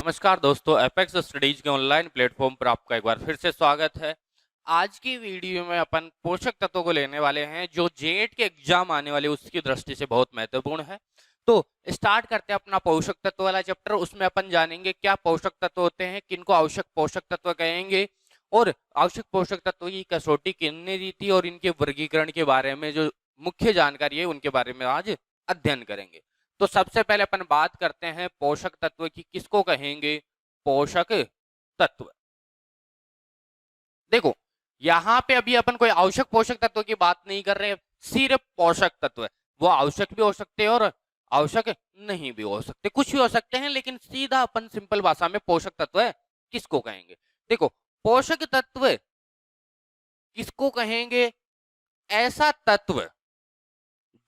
नमस्कार दोस्तों, apex studies के ऑनलाइन प्लेटफॉर्म पर आपका एक बार फिर से स्वागत है। आज की वीडियो में अपन पोषक तत्वों को लेने वाले हैं जो जेट के एग्जाम आने वाले उसकी दृष्टि से बहुत महत्वपूर्ण है। तो स्टार्ट करते हैं अपना पोषक तत्व वाला चैप्टर। उसमें अपन जानेंगे क्या पोषक तत्व होते हैं, किनको आवश्यक पोषक तत्व कहेंगे और आवश्यक पोषक तत्व की कसौटी किसने दी थी और इनके वर्गीकरण के बारे में जो मुख्य जानकारी है उनके बारे में आज अध्ययन करेंगे। तो सबसे पहले अपन बात करते हैं पोषक तत्व की। किसको कहेंगे पोषक तत्व? देखो, यहाँ पे अभी अपन कोई आवश्यक पोषक तत्व की बात नहीं कर रहे, सिर्फ पोषक तत्व है। वो आवश्यक भी हो सकते हैं और आवश्यक नहीं भी हो सकते, कुछ भी हो सकते हैं, लेकिन सीधा अपन सिंपल भाषा में पोषक तत्व है किसको कहेंगे। देखो, पोषक तत्व किसको कहेंगे? ऐसा तत्व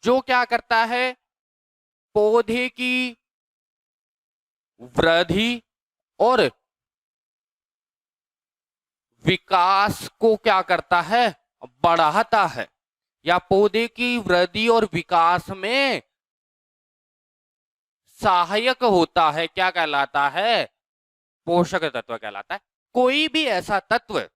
जो क्या करता है, पौधे की वृद्धि और विकास को क्या करता है, बढ़ाता है, या पौधे की वृद्धि और विकास में सहायक होता है। क्या कहलाता है? पोषक तत्व कहलाता है। कोई भी ऐसा तत्व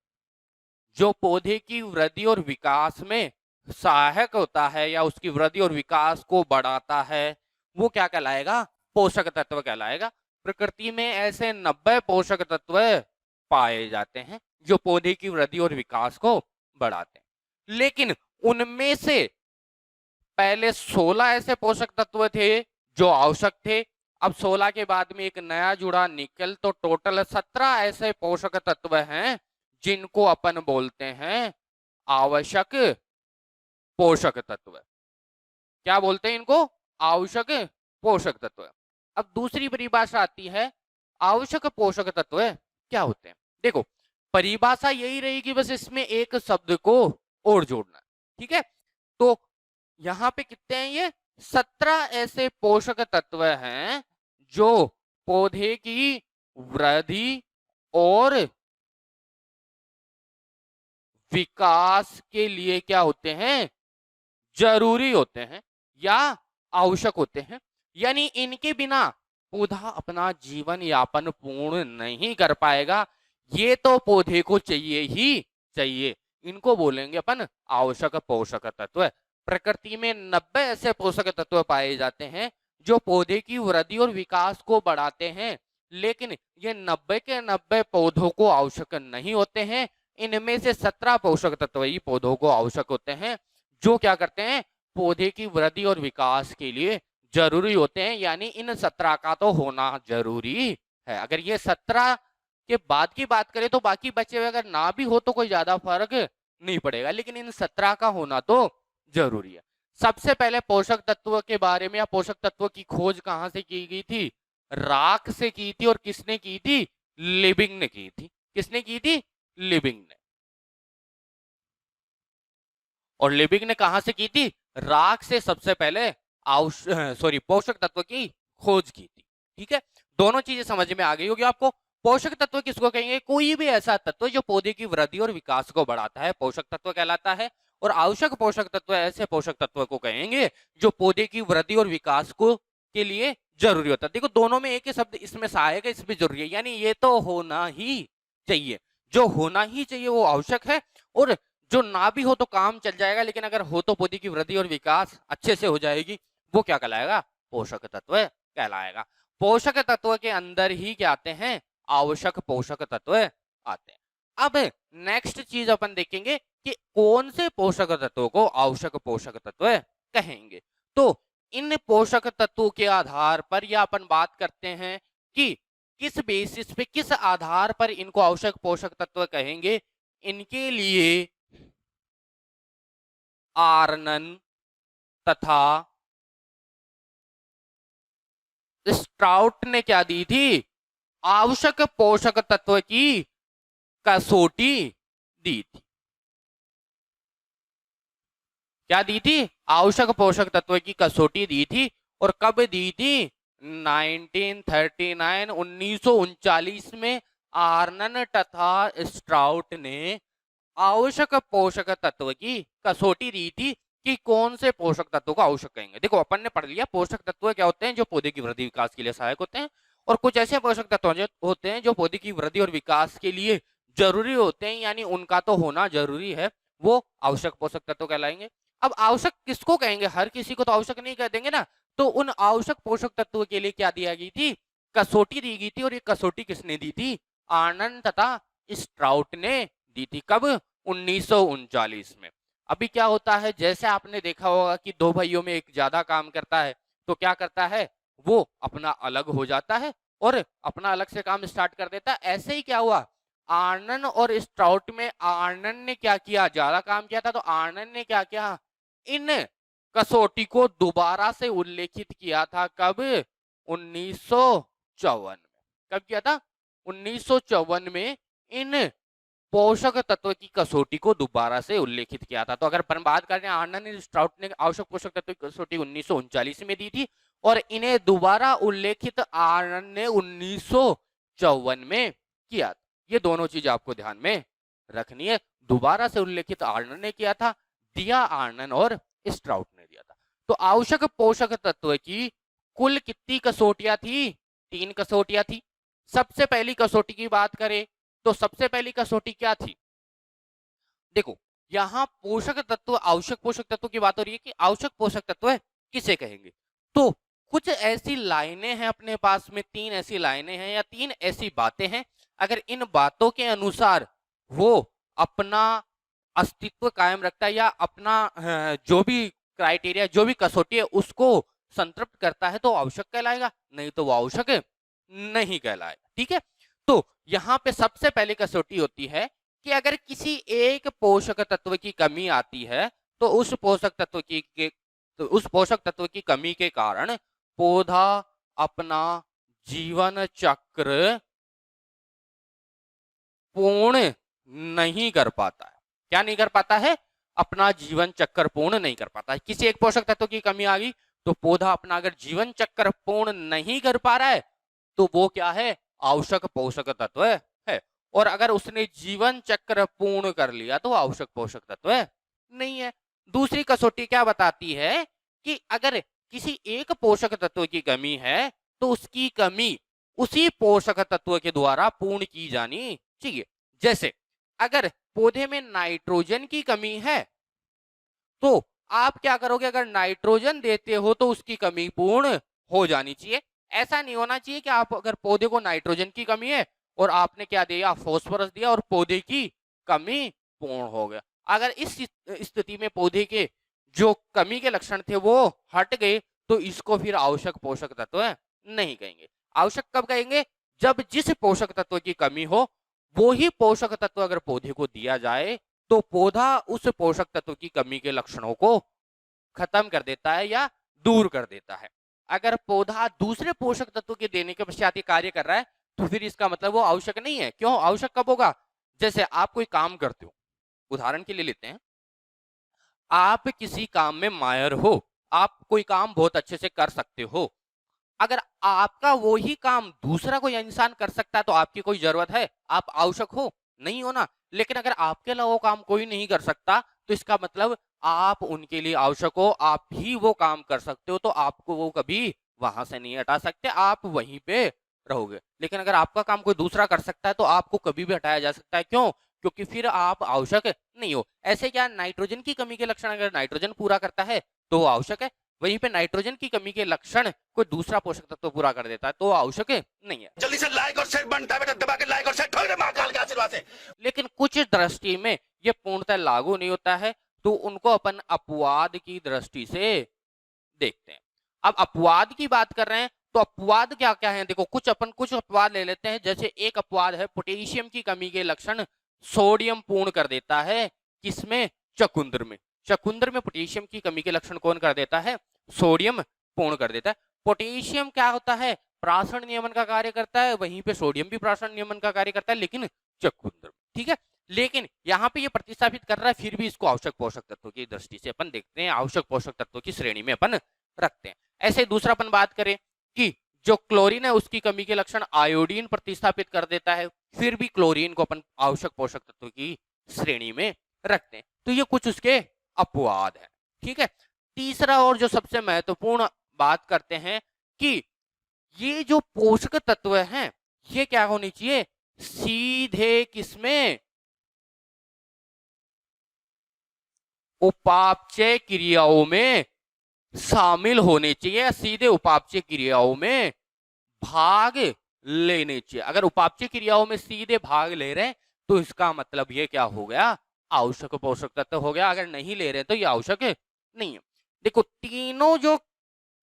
जो पौधे की वृद्धि और विकास में सहायक होता है या उसकी वृद्धि और विकास को बढ़ाता है, वो क्या कहलाएगा? पोषक तत्व कहलाएगा। प्रकृति में ऐसे 90 पोषक तत्व पाए जाते हैं जो पौधे की वृद्धि और विकास को बढ़ाते हैं, लेकिन उनमें से पहले 16 ऐसे पोषक तत्व थे जो आवश्यक थे। अब 16 के बाद में एक नया जुड़ा निकल, तो टोटल 17 ऐसे पोषक तत्व हैं जिनको अपन बोलते हैं आवश्यक पोषक तत्व। क्या बोलते हैं इनको? आवश्यक पोषक तत्व। अब दूसरी परिभाषा आती है, आवश्यक पोषक तत्व क्या होते हैं। देखो, परिभाषा यही रहेगी, बस इसमें एक शब्द को और जोड़ना, ठीक है। तो यहां पे कितने हैं? ये 17 ऐसे पोषक तत्व हैं जो पौधे की वृद्धि और विकास के लिए क्या होते हैं? जरूरी होते हैं या आवश्यक होते हैं। यानी इनके बिना पौधा अपना जीवन यापन पूर्ण नहीं कर पाएगा। ये तो पौधे को चाहिए ही चाहिए। इनको बोलेंगे अपन आवश्यक पोषक तत्व। प्रकृति में 90 ऐसे पोषक तत्व पाए जाते हैं जो पौधे की वृद्धि और विकास को बढ़ाते हैं, लेकिन ये 90 के 90 पौधों को आवश्यक नहीं होते हैं। इनमें से 17 पोषक तत्व ही पौधों को आवश्यक होते हैं, जो क्या करते हैं? पौधे की वृद्धि और विकास के लिए जरूरी होते हैं। यानी इन 17 का तो होना जरूरी है। अगर ये 17 के बाद की बात करें तो बाकी बचे हुए अगर ना भी हो तो कोई ज्यादा फर्क नहीं पड़ेगा, लेकिन इन 17 का होना तो जरूरी है। सबसे पहले पोषक तत्व के बारे में या पोषक तत्व की खोज कहां से की गई थी? राख से की थी। और किसने की थी? लिविंग ने की थी। किसने की थी? लिविंग ने। और लिविंग ने कहां से की थी? राख से सबसे पहले पोषक तत्व की खोज की थी। ठीक है, दोनों चीजें समझ में आ गई होगी आपको। पोषक तत्व किसको कहेंगे? कोई भी ऐसा तत्व जो पौधे की वृद्धि और विकास को बढ़ाता है, पोषक तत्व कहलाता है। और आवश्यक पोषक तत्व ऐसे पोषक तत्व को कहेंगे जो पौधे की वृद्धि और विकास को के लिए जरूरी होता है। देखो, दोनों में एक ही शब्द इसमें सहायक है, इसमें जरूरी है। यानी ये तो होना ही चाहिए। जो होना ही चाहिए वो आवश्यक है, और जो ना भी हो तो काम चल जाएगा, लेकिन अगर हो तो पौधे की वृद्धि और विकास अच्छे से हो जाएगी, वो क्या कहलाएगा? पोषक तत्व कहलाएगा। पोषक तत्व के अंदर ही क्या आते हैं? आवश्यक पोषक तत्व आते हैं। अब नेक्स्ट चीज अपन देखेंगे कि कौन से पोषक तत्वों को आवश्यक पोषक तत्व कहेंगे। तो इन पोषक तत्वों के आधार पर या अपन बात करते हैं कि किस बेसिस पे, किस आधार पर इनको आवश्यक पोषक तत्व कहेंगे। इनके लिए आर्नन तथा स्ट्राउट ने क्या दी थी? आवश्यक पोषक तत्व की कसौटी दी थी। क्या दी थी? आवश्यक पोषक तत्व की कसौटी दी थी। और कब दी थी? 1939 में आर्नन तथा स्ट्राउट ने आवश्यक पोषक तत्व की कसौटी दी थी कि कौन से पोषक तत्व को आवश्यक कहेंगे। देखो, अपन ने पढ़ लिया पोषक तत्व क्या होते हैं जो पौधे की वृद्धि विकास के लिए सहायक होते हैं, और कुछ ऐसे पोषक तत्व होते हैं जो पौधे की वृद्धि और विकास के लिए जरूरी होते हैं, यानी उनका तो होना जरूरी है, वो आवश्यक पोषक तत्व कहलाएंगे। अब आवश्यक किसको कहेंगे? हर किसी को तो आवश्यक नहीं कह देंगे ना। तो उन आवश्यक पोषक तत्वों के लिए क्या दिया गई थी? कसौटी दी गई थी। और ये कसौटी किसने दी थी? आनंद तथा स्ट्राउट ने दी थी। कब? 1939 में। अभी क्या होता है, जैसे आपने देखा होगा कि दो भाइयों में एक ज्यादा काम करता है तो क्या करता है, वो अपना अलग हो जाता है और अपना अलग से काम स्टार्ट कर देता है। ऐसे ही क्या हुआ, आनंद और स्ट्राउट में आनंद ने क्या किया, ज्यादा काम किया था, तो आनंद ने क्या किया, इन कसौटी को दोबारा से उल्लेखित किया था। कब? 1954 में। कब किया था? 1954 में इन पोषक तत्व की कसौटी को दोबारा से उल्लेखित किया था। तो अगर अपन बात करें, आनंद स्ट्राउट ने आवश्यक पोषक तत्व की कसौटी 1939 में दी थी और इन्हें दोबारा उल्लेखित आनंद ने 1954 में किया। ये दोनों चीज आपको ध्यान में रखनी है। दोबारा से उल्लेखित आनंद ने किया था, दिया आनंद और स्ट्राउट ने दिया था। तो आवश्यक पोषक तत्व की कुल कितनी कसौटियां थी? 3 कसौटियां थी। सबसे पहली कसौटी की बात करें तो सबसे पहली कसौटी क्या थी? देखो, यहां पोषक तत्व, आवश्यक पोषक तत्व की बात हो रही है कि आवश्यक पोषक तत्व किसे कहेंगे। तो कुछ ऐसी लाइनें हैं अपने पास में, 3 ऐसी लाइनें हैं या 3 ऐसी बातें हैं, अगर इन बातों के अनुसार वो अपना अस्तित्व कायम रखता है या अपना जो भी क्राइटेरिया, जो भी कसौटी है उसको संतृप्त करता है तो आवश्यक कहलाएगा, नहीं तो वो आवश्यक नहीं कहलाएगा। ठीक है, तो यहाँ पे सबसे पहले कसौटी होती है कि अगर किसी एक पोषक तत्व की कमी आती है तो उस पोषक तत्व की कमी के कारण पौधा अपना जीवन चक्र पूर्ण नहीं कर पाता है। क्या नहीं कर पाता है? अपना जीवन चक्र पूर्ण नहीं कर पाता है। किसी एक पोषक तत्व की कमी आ गई तो पौधा अपना अगर जीवन चक्र पूर्ण नहीं कर पा रहा है तो वो क्या है? आवश्यक पोषक तत्व है। और अगर उसने जीवन चक्र पूर्ण कर लिया तो आवश्यक पोषक तत्व नहीं है। दूसरी कसौटी क्या बताती है कि अगर किसी एक पोषक तत्व की कमी है तो उसकी कमी उसी पोषक तत्व के द्वारा पूर्ण की जानी चाहिए। जैसे अगर पौधे में नाइट्रोजन की कमी है तो आप क्या करोगे? अगर नाइट्रोजन देते हो तो उसकी कमी पूर्ण हो जानी चाहिए। ऐसा नहीं होना चाहिए कि आप अगर पौधे को नाइट्रोजन की कमी है और आपने क्या दिया, फास्फोरस दिया और पौधे की कमी पूर्ण हो गया। अगर इस स्थिति में पौधे के जो कमी के लक्षण थे वो हट गए तो इसको फिर आवश्यक पोषक तत्व नहीं कहेंगे। आवश्यक कब कहेंगे? जब जिस पोषक तत्व की कमी हो वो ही पोषक तत्व अगर पौधे को दिया जाए तो पौधा उस पोषक तत्व की कमी के लक्षणों को खत्म कर देता है या दूर कर देता है। अगर पौधा दूसरे पोषक तत्व के देने के पश्चात ये कार्य कर रहा है तो फिर इसका मतलब वो आवश्यक नहीं है। क्यों? आवश्यक कब होगा? जैसे आप कोई काम करते हो, उदाहरण के लिए लेते हैं, आप किसी काम में माहिर हो, आप कोई काम बहुत अच्छे से कर सकते हो। अगर आपका वो ही काम दूसरा कोई इंसान कर सकता है तो आपकी कोई जरूरत है? आप आवश्यक हो? नहीं हो ना। लेकिन अगर आपके अलावा वो काम कोई नहीं कर सकता तो इसका मतलब आप उनके लिए आवश्यक हो, आप भी वो काम कर सकते हो, तो आपको वो कभी वहां से नहीं हटा सकते, आप वहीं पे रहोगे। लेकिन अगर आपका काम कोई दूसरा कर सकता है तो आपको कभी भी हटाया जा सकता है। क्यों? क्योंकि फिर आप आवश्यक नहीं हो। ऐसे क्या, नाइट्रोजन की कमी के लक्षण अगर नाइट्रोजन पूरा करता है तो वो आवश्यक है, वहीं पे नाइट्रोजन की कमी के लक्षण कोई दूसरा पोषक तत्व पूरा कर देता है तो आवश्यक नहीं है। जल्दी से लाइक और शेयर बटन दबा के लाइक और शेयर ठोक दे महाकाल के आशीर्वाद से। लेकिन कुछ दृष्टि में ये पूर्णतः लागू नहीं होता है तो उनको अपन अपवाद की दृष्टि से देखते हैं। अब अपवाद की बात कर रहे हैं तो अपवाद क्या क्या है? देखो, कुछ अपवाद ले लेते हैं। जैसे एक अपवाद है, पोटेशियम की कमी के लक्षण सोडियम पूर्ण कर देता है। किसमें? चकुंद्र में। चकुंद्र में पोटेशियम की कमी के लक्षण कौन कर देता है? सोडियम पूर्ण कर देता है। पोटेशियम क्या होता है? प्राशन नियमन का कार्य करता है, वहीं पे सोडियम भी प्राशन नियमन का कार्य करता है, लेकिन चकुंद्र में। ठीक है, लेकिन यहाँ पे ये प्रतिस्थापित कर रहा है, फिर भी इसको आवश्यक पोषक तत्वों की दृष्टि से अपन देखते हैं, आवश्यक पोषक तत्वों की श्रेणी में अपन रखते हैं। ऐसे दूसरा अपन बात करें कि जो क्लोरीन है उसकी कमी के लक्षण आयोडीन प्रतिस्थापित कर देता है, फिर भी क्लोरीन को अपन आवश्यक पोषक तत्वों की श्रेणी में रखते हैं। तो ये कुछ उसके अपवाद है। ठीक है, तीसरा और जो सबसे महत्वपूर्ण बात करते हैं कि ये जो पोषक तत्व हैं ये क्या होने चाहिए, सीधे किसमें, उपापचय क्रियाओं में शामिल होने चाहिए, सीधे उपापचय क्रियाओं में भाग लेने चाहिए। अगर उपापचय क्रियाओं में सीधे भाग ले रहे हैं तो इसका मतलब ये क्या हो गया, आवश्यक पोषक तत्व हो गया। अगर नहीं ले रहे तो ये आवश्यक नहीं है। देखो तीनों जो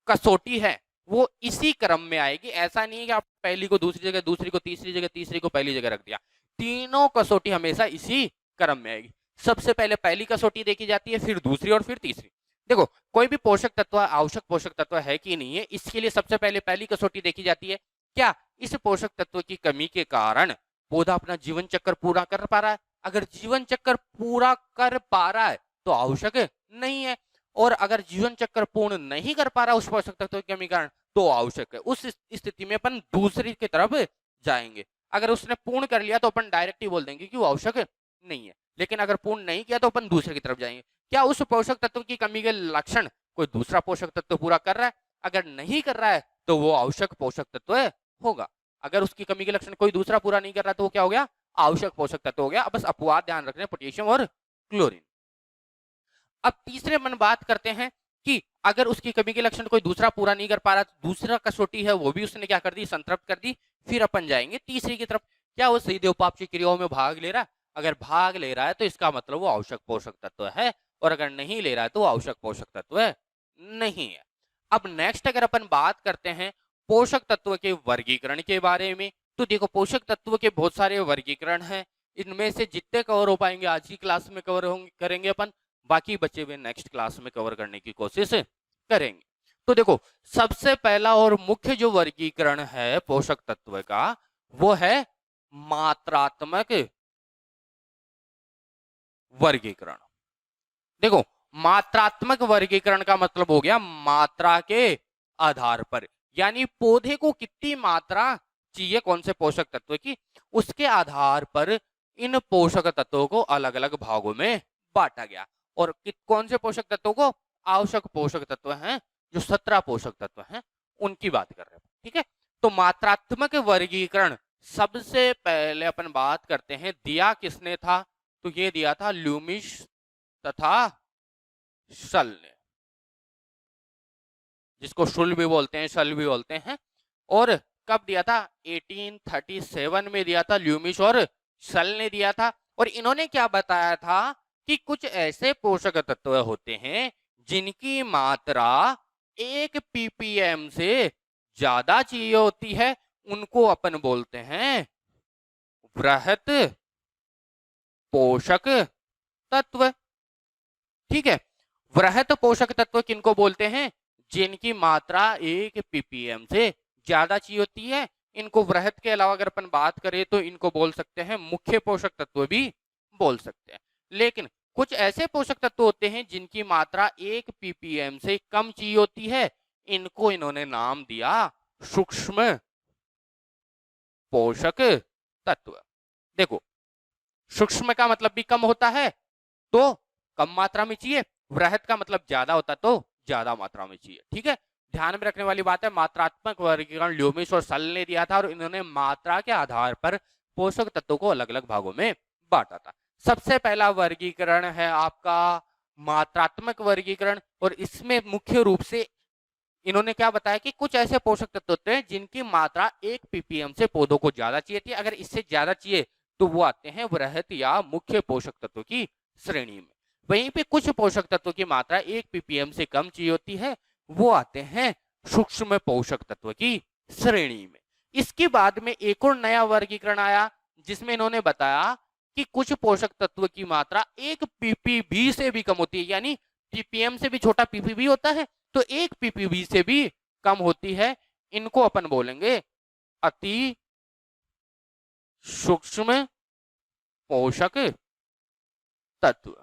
कसौटी है वो इसी क्रम में आएगी, ऐसा नहीं है कि आप पहली को दूसरी जगह, दूसरी को तीसरी जगह, तीसरी को पहली जगह रख दिया। तीनों कसौटी हमेशा इसी क्रम में आएगी। सबसे पहले पहली कसौटी देखी जाती है, फिर दूसरी और फिर तीसरी। देखो कोई भी पोषक तत्व आवश्यक पोषक तत्व है कि नहीं है, इसके लिए सबसे पहले पहली कसौटी देखी जाती है, क्या इस पोषक तत्व की कमी के कारण पौधा अपना जीवन चक्र पूरा कर पा रहा है। अगर जीवन चक्र पूरा कर पा रहा है तो आवश्यक नहीं है, और अगर जीवन चक्र पूर्ण नहीं कर पा रहा उस पोषक तत्व की कमी कारण तो आवश्यक है। उस स्थिति में अपन दूसरी की तरफ जाएंगे। अगर उसने पूर्ण कर लिया तो अपन डायरेक्ट ही बोल देंगे कि वो आवश्यक नहीं है, लेकिन अगर पूर्ण नहीं किया तो अपन दूसरे की तरफ जाएंगे। क्या उस पोषक तत्व की कमी के लक्षण कोई दूसरा पोषक तत्व पूरा कर रहा है, अगर नहीं कर रहा है तो वो आवश्यक पोषक तत्व होगा। अगर उसकी कमी के लक्षण कोई दूसरा पूरा नहीं कर रहा तो वो क्या हो गया, आवश्यक पोषक तत्व हो गया। बस अपवाद ध्यान रखने, पोटेशियम और क्लोरीन। अब तीसरे मन बात करते हैं कि अगर उसकी कमी के लक्षण कोई दूसरा पूरा नहीं कर पा रहा तो दूसरा कसौटी है वो भी उसने क्या कर दी, संतृप्त कर दी। फिर अपन जाएंगे तीसरी की तरफ, क्या वो सीधे उपापचय क्रियाओं में भाग ले रहा है। अगर भाग ले रहा है तो इसका मतलब वो आवश्यक पोषक तत्व है, और अगर नहीं ले रहा है तो आवश्यक पोषक तत्व नहीं है। अब नेक्स्ट अगर अपन बात करते हैं पोषक तत्व के वर्गीकरण के बारे में, तो देखो पोषक तत्व के बहुत सारे वर्गीकरण हैं। इनमें से जितने कवर हो पाएंगे आज की क्लास में कवर करेंगे अपन, बाकी बचे हुए नेक्स्ट क्लास में कवर करने की कोशिश करेंगे। तो देखो सबसे पहला और मुख्य जो वर्गीकरण है पोषक तत्व का वो है मात्रात्मक वर्गीकरण। देखो मात्रात्मक वर्गीकरण का मतलब हो गया मात्रा के आधार पर, यानी पौधे को कितनी मात्रा चाहिए कौन से पोषक तत्व की, उसके आधार पर इन पोषक तत्वों को अलग अलग भागों में बांटा गया। और कौन से पोषक तत्वों को, आवश्यक पोषक तत्व हैं जो 17 पोषक तत्व हैं उनकी बात कर रहे हैं। ठीक है, तो मात्रात्मक वर्गीकरण सबसे पहले अपन बात करते हैं दिया किसने था, तो ये दिया था ल्यूमिश तथा सल ने, जिसको शुल भी बोलते हैं सल भी बोलते हैं। और कब दिया था, 1837 में दिया था, ल्यूमिश और सल ने दिया था। और इन्होंने क्या बताया था कि कुछ ऐसे पोषक तत्व होते हैं जिनकी मात्रा 1 ppm से ज्यादा चाहिए होती है, उनको अपन बोलते हैं वृहत पोषक तत्व। ठीक है, वृहत पोषक तत्व किनको बोलते हैं, जिनकी मात्रा 1 ppm से ज्यादा चाहिए होती है। इनको वृहत के अलावा अगर अपन बात करें तो इनको बोल सकते हैं मुख्य पोषक तत्व भी बोल सकते हैं। लेकिन कुछ ऐसे पोषक तत्व होते हैं जिनकी मात्रा 1 ppm से कम चाहिए होती है, इनको इन्होंने नाम दिया सूक्ष्म पोषक तत्व। देखो सूक्ष्म का मतलब भी कम होता है तो कम मात्रा में चाहिए, वृहत का मतलब ज्यादा होता तो ज्यादा मात्रा में चाहिए। ठीक है, ध्यान में रखने वाली बात है, मात्रात्मक वर्गीकरण ल्यूमिश और सल ने दिया था और इन्होंने मात्रा के आधार पर पोषक तत्वों को अलग अलग भागों में बांटा था। सबसे पहला वर्गीकरण है आपका मात्रात्मक वर्गीकरण, और इसमें मुख्य रूप से इन्होंने क्या बताया कि कुछ ऐसे पोषक तत्व होते हैं जिनकी मात्रा 1 ppm से पौधों को ज्यादा चाहिए थी, अगर इससे ज्यादा चाहिए तो वो आते हैं वृहत या मुख्य पोषक तत्व की श्रेणी में। वहीं पे कुछ पोषक तत्व की मात्रा 1 ppm से कम चाहिए होती है, वो आते हैं सूक्ष्म पोषक तत्व की श्रेणी में। इसके बाद में एक और नया वर्गीकरण आया जिसमें इन्होंने बताया कि कुछ पोषक तत्व की मात्रा 1 ppb से भी कम होती है, यानी ppm से भी छोटा ppb होता है तो 1 ppb से भी कम होती है। इनको अपन बोलेंगे अति सूक्ष्म पोषक तत्व।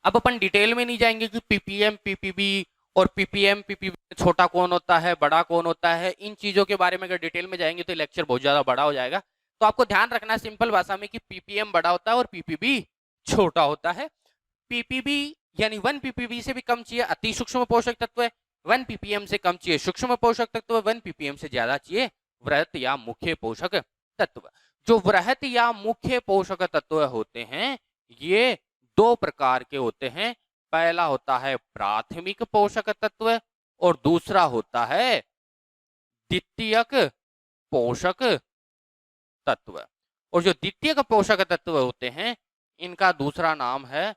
अब अपन डिटेल में नहीं जाएंगे कि ppm ppb और ppm ppb छोटा कौन होता है बड़ा कौन होता है, इन चीजों के बारे में अगर डिटेल में जाएंगे तो लेक्चर बहुत ज्यादा बड़ा हो जाएगा। तो आपको ध्यान रखना है सिंपल भाषा में कि ppm बड़ा होता है और ppb छोटा होता है। ppb यानी 1 ppb से भी कम चाहिए, अति सूक्ष्म पोषक तत्व है। 1 ppm से कम चाहिए सूक्ष्म पोषक तत्व, 1 ppm से ज्यादा चाहिए वृहत या मुख्य पोषक तत्व। जो वृहत या मुख्य पोषक तत्व होते हैं ये दो प्रकार के होते हैं। पहला होता है प्राथमिक पोषक तत्व और दूसरा होता है द्वितीयक पोषक तत्व। और जो द्वितीयक पोषक तत्व होते हैं इनका दूसरा नाम है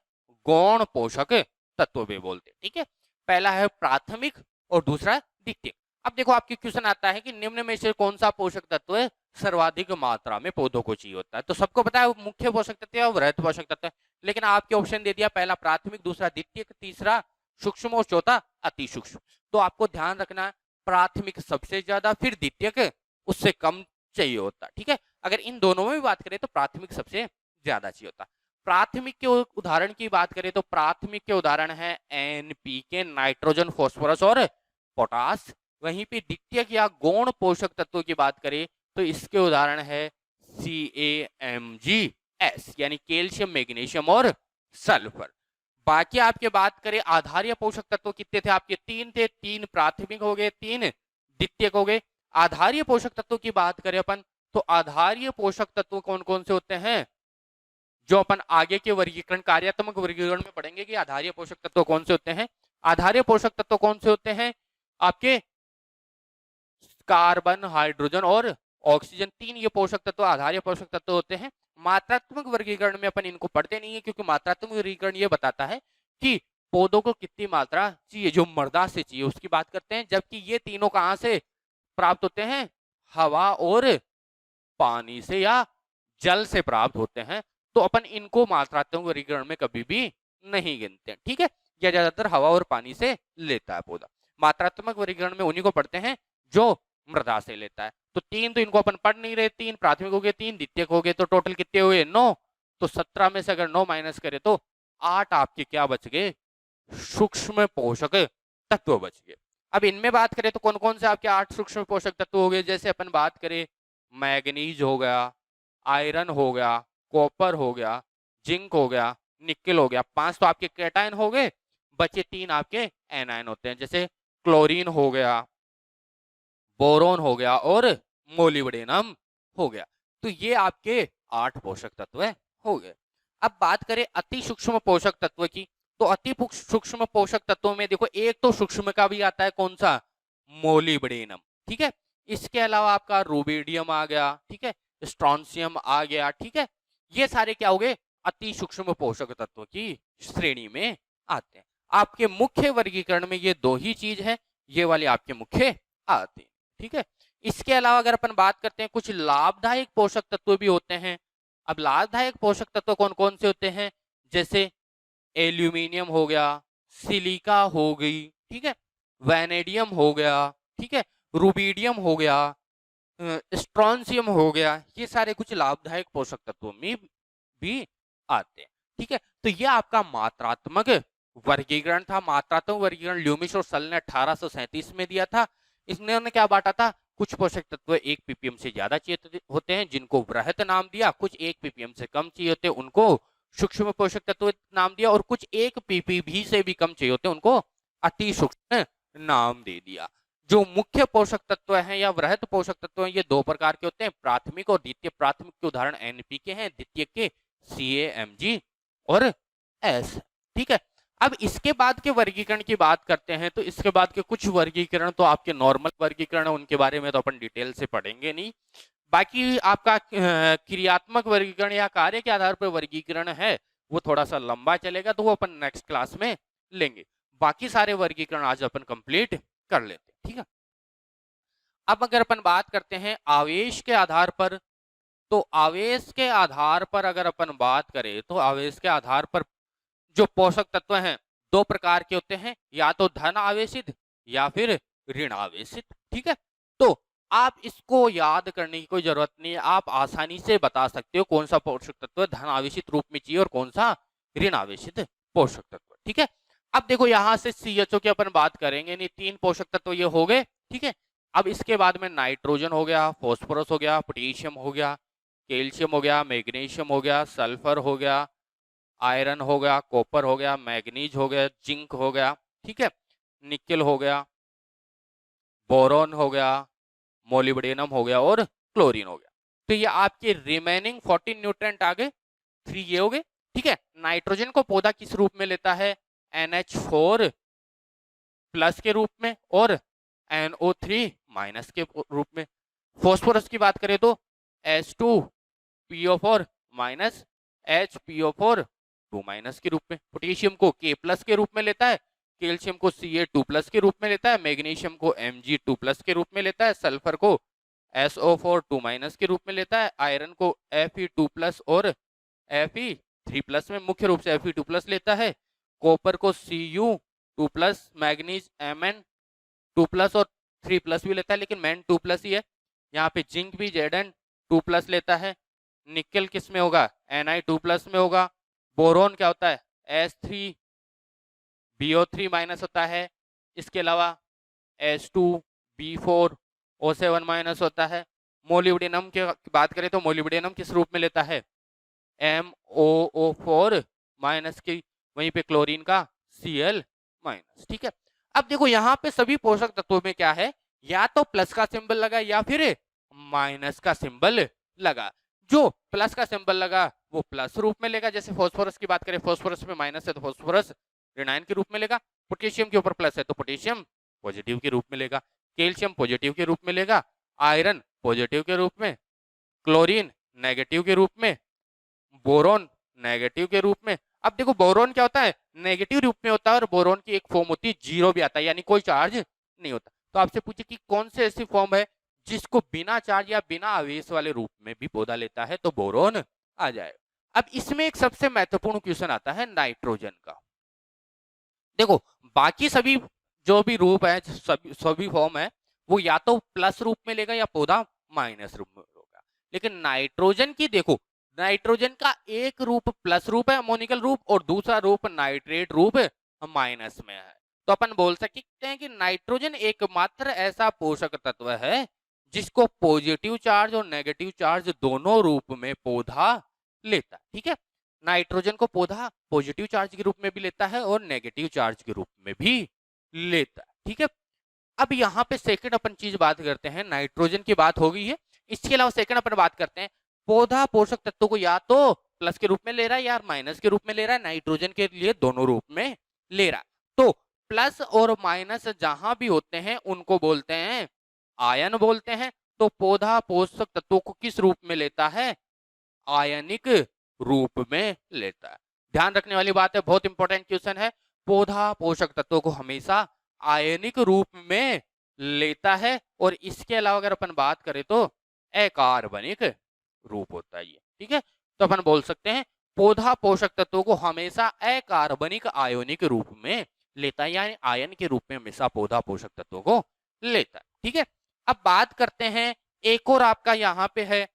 गौण पोषक तत्व भी बोलते हैं। ठीक है, पहला है प्राथमिक और दूसरा द्वितीयक। अब देखो आपके क्वेश्चन आता है कि निम्न में से कौन सा पोषक तत्व सर्वाधिक मात्रा में पौधों को चाहिए होता है। तो सबको पता है मुख्य पोषक तत्व है और वृहत पोषक तत्व है, लेकिन आपके ऑप्शन दे दिया पहला प्राथमिक, दूसरा द्वितीयक, तीसरा सूक्ष्म और चौथा अति सूक्ष्म। तो आपको ध्यान रखना है प्राथमिक सबसे ज्यादा, फिर द्वितीयक उससे कम चाहिए होता है। ठीक है, अगर इन दोनों में भी बात करें तो प्राथमिक सबसे ज्यादा चाहिए होता। प्राथमिक के उदाहरण की बात करें तो प्राथमिक के उदाहरण है एनपीके, नाइट्रोजन, फास्फोरस और पोटास। वहीं पे द्वितीयक या गौण पोषक तत्वों की बात करें तो इसके उदाहरण है CaMgS यानी कैल्शियम, मैग्नीशियम और सल्फर। बाकी आपके बात करें आधारीय पोषक तत्व कितने थे आपके? 3 थे, 3 प्राथमिक हो गए, 3 द्वितीयक हो गए। आधारीय पोषक तत्वों की बात करें अपन तो आधारीय पोषक तत्व कौन कौन से होते हैं जो अपन आगे के वर्गीकरण, कार्यात्मक वर्गीकरण में पढ़ेंगे कि आधारीय पोषक तत्व कौन से होते हैं। आधारीय पोषक तत्व कौन से होते हैं आपके? कार्बन, हाइड्रोजन और ऑक्सीजन, 3 ये पोषक तत्व आधारीय पोषक तत्व होते हैं। मात्रात्मक वर्गीकरण में अपन इनको पढ़ते नहीं है क्योंकि मात्रात्मक वर्गीकरण ये बताता है कि पौधों को कितनी मात्रा चाहिए, जो मृदा से चाहिए उसकी बात करते हैं, जबकि ये तीनों कहां से प्राप्त होते हैं? हवा और पानी से या जल से प्राप्त होते हैं। तो अपन इनको मात्रात्मक वर्गीकरण में कभी भी नहीं गिनते। ठीक है, यह ज्यादातर हवा और पानी से लेता है पौधा। मात्रात्मक वर्गीकरण में उन्हीं को पढ़ते हैं जो मृदा से लेता है। तो 3 तो इनको अपन पढ़ नहीं रहे, 3 प्राथमिक हो गए, 3 द्वितीयक हो गए, तो टोटल कितने हुए? 9। तो 17 में से अगर 9 माइनस करें तो 8 आपके क्या बच गए? सूक्ष्म पोषक तत्व बच गए। अब इनमें बात करें तो कौन कौन से आपके 8 सूक्ष्म पोषक तत्व हो गए? जैसे अपन बात करें मैग्नीज हो गया, आयरन हो गया, कॉपर हो गया, जिंक हो गया, निकेल हो गया। 5 तो आपके कैटायन हो गए, बचे 3 आपके एनायन होते हैं, जैसे क्लोरीन हो गया, बोरोन हो गया और मोलिब्डेनम हो गया। तो ये आपके 8 पोषक तत्व हो गए। अब बात करें अति सूक्ष्म पोषक तत्व की, तो अति सूक्ष्म पोषक तत्वों में देखो एक तो सूक्ष्म का भी आता है, कौन सा? मोलिब्डेनम। ठीक है, इसके अलावा आपका रूबिडियम आ गया, ठीक है, स्ट्रॉन्सियम आ गया। ठीक है, ये सारे क्या हो गए? अति सूक्ष्म पोषक तत्व की श्रेणी में आते हैं। आपके मुख्य वर्गीकरण में ये 2 ही चीज है, ये वाले आपके मुख्य आते हैं। ठीक है, इसके अलावा अगर अपन बात करते हैं कुछ लाभदायक पोषक तत्व भी होते हैं। अब लाभदायक पोषक तत्व कौन कौन से होते हैं? जैसे एल्यूमिनियम हो गया, सिलिका हो गई, ठीक है, वैनेडियम हो गया, ठीक है, रूबिडियम हो गया, स्ट्रॉन्सियम हो गया। ये सारे कुछ लाभदायक पोषक तत्वों में भी आते हैं। ठीक है, तो ये आपका मात्रात्मक वर्गीकरण था। मात्रात्मक वर्गीकरण ल्यूमिश और सल ने 1837 में दिया था। इन्होंने क्या बांटा था? कुछ पोषक तत्व 1 ppm से ज्यादा चाहिए होते हैं जिनको वृहत नाम दिया, कुछ 1 ppm से कम चाहिए होते हैं उनको सूक्ष्म पोषक तत्व नाम दिया, और कुछ 1 ppb से भी कम चाहिए होते हैं उनको अति सूक्ष्म नाम दे दिया। जो मुख्य पोषक तत्व हैं या वृहत पोषक तत्व हैं ये 2 प्रकार के होते हैं, प्राथमिक और द्वितीय। प्राथमिक के उदाहरण एनपीके हैं, द्वितीय के CaMg और S। ठीक है, अब इसके बाद के वर्गीकरण की बात करते हैं तो इसके बाद के कुछ वर्गीकरण तो आपके नॉर्मल वर्गीकरण है, उनके बारे में तो अपन डिटेल से पढ़ेंगे नहीं। बाकी आपका क्रियात्मक वर्गीकरण या कार्य के आधार पर वर्गीकरण है वो थोड़ा सा लंबा चलेगा, तो वो अपन नेक्स्ट क्लास में लेंगे। बाकी सारे वर्गीकरण आज अपन कंप्लीट कर लेते हैं। ठीक है, अब अगर अपन बात करते हैं आवेश के आधार पर, तो आवेश के आधार पर अगर अपन बात करें तो आवेश के आधार पर जो पोषक तत्व हैं 2 प्रकार के होते हैं, या तो धन आवेशित या फिर ऋण आवेशित। ठीक है, तो आप इसको याद करने की कोई जरूरत नहीं है, आप आसानी से बता सकते हो कौन सा पोषक तत्व धन आवेशित रूप में चाहिए और कौन सा ऋण आवेशित पोषक तत्व। ठीक है, अब देखो यहां से CHO की अपन बात करेंगे नहीं, 3 पोषक तत्व ये हो गए। ठीक है, अब इसके बाद में नाइट्रोजन हो गया, फॉस्फोरस हो गया, पोटेशियम हो गया, कैल्शियम हो गया, मैग्नीशियम हो गया, सल्फर हो गया, आयरन हो गया, कॉपर हो गया, मैग्नीज हो गया, जिंक हो गया, ठीक है, निकेल हो गया, बोरॉन हो गया, मोलिब्डेनम हो गया और क्लोरीन हो गया। तो ये आपके रिमेनिंग 14 न्यूट्रेंट आ गए, 3 ये हो गए। ठीक है, नाइट्रोजन को पौधा किस रूप में लेता है? NH4 प्लस के रूप में और NO3 माइनस के रूप में। फॉस्फोरस की बात करें तो H2PO4 माइनस HPO4 2 माइनस के रूप में। पोटेशियम को K प्लस के रूप में लेता है, कैल्शियम को Ca2 प्लस के रूप में लेता है, मैग्नीशियम को Mg2 प्लस के रूप में लेता है, सल्फर को SO4 2 माइनस के रूप में लेता है, आयरन को Fe2 प्लस और Fe3 प्लस में मुख्य रूप से Fe2 प्लस लेता है, कॉपर को Cu2 plus, manganese Mn2 plus और 3 प्लस भी लेता है, लेकिन मैन 2 प्लस ही है। यहाँ पे जिंक भी Zn2 प्लस लेता है। निकल किस में होगा? Ni2 प्लस में होगा। बोरोन क्या होता है? S3BO3 माइनस होता है। इसके अलावा H2B4O7 माइनस होता है। मोलिब्डेनम की बात करें तो मोलिब्डेनम किस रूप में लेता है? MOO4 माइनस की, वहीं पे क्लोरीन का Cl माइनस। ठीक है, अब देखो यहाँ पे सभी पोषक तत्वों में क्या है, या तो प्लस का सिंबल लगा या फिर माइनस का सिंबल लगा। जो प्लस का सिंबल लगा वो प्लस रूप में लेगा। जैसे फास्फोरस की बात करें, फास्फोरस में माइनस है तो फास्फोरस ऋणायन के रूप में लेगा। पोटेशियम के ऊपर प्लस है तो पोटेशियम पॉजिटिव के रूप में लेगा। कैल्शियम पॉजिटिव के रूप में लेगा, आयरन पॉजिटिव के रूप में, क्लोरीन नेगेटिव के रूप में, बोरोन नेगेटिव के रूप में। अब देखो बोरोन क्या होता है? नेगेटिव रूप में होता है और बोरोन की एक फॉर्म होती है जीरो भी आता है, यानी कोई चार्ज नहीं होता। तो आपसे पूछे कि कौन से ऐसी फॉर्म है जिसको बिना चार्ज या बिना आवेश वाले रूप में भी पौधा लेता है, तो बोरोन आ जाए। अब इसमें एक सबसे महत्वपूर्ण क्वेश्चन आता है नाइट्रोजन का। देखो बाकी सभी जो भी रूप है, सभी फॉर्म है, वो या तो प्लस रूप में लेगा या पौधा माइनस रूप में होगा। लेकिन नाइट्रोजन की देखो, नाइट्रोजन का एक रूप प्लस रूप है अमोनिकल रूप, और दूसरा रूप नाइट्रेट रूप माइनस में है। तो अपन बोल सकते हैं कि नाइट्रोजन एकमात्र ऐसा पोषक तत्व है जिसको पॉजिटिव चार्ज और नेगेटिव चार्ज दोनों रूप में पौधा लेता है। ठीक है, नाइट्रोजन को पौधा पॉजिटिव चार्ज के रूप में भी लेता है और नेगेटिव चार्ज के रूप में भी लेता है। ठीक है, अब यहाँ पे सेकंड अपन चीज बात करते हैं, नाइट्रोजन की बात हो गई है। इसके अलावा सेकंड अपन बात करते हैं, पौधा पोषक तत्वों को या तो प्लस के रूप में ले रहा है या माइनस के रूप में ले रहा है। नाइट्रोजन के लिए दोनों रूप में ले रहा है। तो प्लस और माइनस जहां भी होते हैं उनको बोलते हैं आयन बोलते हैं। तो पौधा पोषक तत्वों को किस रूप में लेता है? आयनिक रूप में लेता है। ध्यान रखने वाली बात है, बहुत इंपॉर्टेंट क्वेश्चन है। पौधा पोषक तत्वों को हमेशा आयनिक रूप में लेता है, और इसके अलावा अगर अपन बात करें तो अकार्बनिक रूप होता है ये। ठीक है, तो अपन बोल सकते हैं पौधा पोषक तत्वों को हमेशा अकार्बनिक आयोनिक रूप में लेता है, यानी आयन के रूप में हमेशा पौधा पोषक तत्वों को लेता है। ठीक है, अब बात करते हैं एक और आपका यहाँ पे है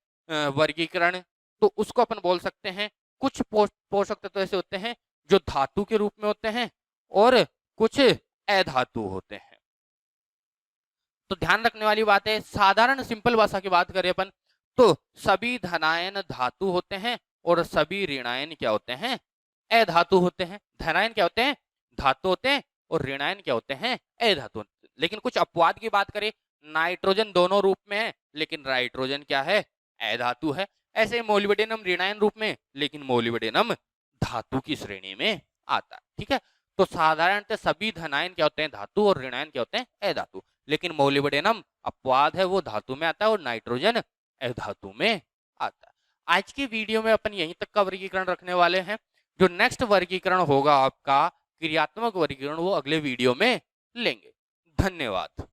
वर्गीकरण। तो उसको अपन बोल सकते हैं कुछ पोषक तत्व ऐसे होते हैं जो धातु के रूप में होते हैं और कुछ अधातु होते हैं। तो ध्यान रखने वाली बात है, साधारण सिंपल भाषा की बात करें अपन तो सभी धनायन धातु होते हैं और सभी ऋणायन क्या होते हैं? अधातु होते हैं। धनायन क्या होते हैं? धातु होते हैं, और ऋणायन क्या होते हैं? अधातु। लेकिन कुछ अपवाद की बात करें, नाइट्रोजन दोनों रूप में है लेकिन नाइट्रोजन क्या है? अधातु है। ऐसे मोलिब्डेनम ऋणायन रूप में, लेकिन मोलिब्डेनम धातु की श्रेणी में आता है। ठीक है, तो साधारणतः सभी धनायन क्या होते हैं? धातु, और ऋणायन क्या होते हैं? अधातु। लेकिन मोलिब्डेनम अपवाद है, वो धातु में आता है, और नाइट्रोजन अधातु में आता है। आज की वीडियो में अपन यहीं तक का वर्गीकरण रखने वाले हैं। जो नेक्स्ट वर्गीकरण होगा आपका क्रियात्मक वर्गीकरण, वो अगले वीडियो में लेंगे। धन्यवाद।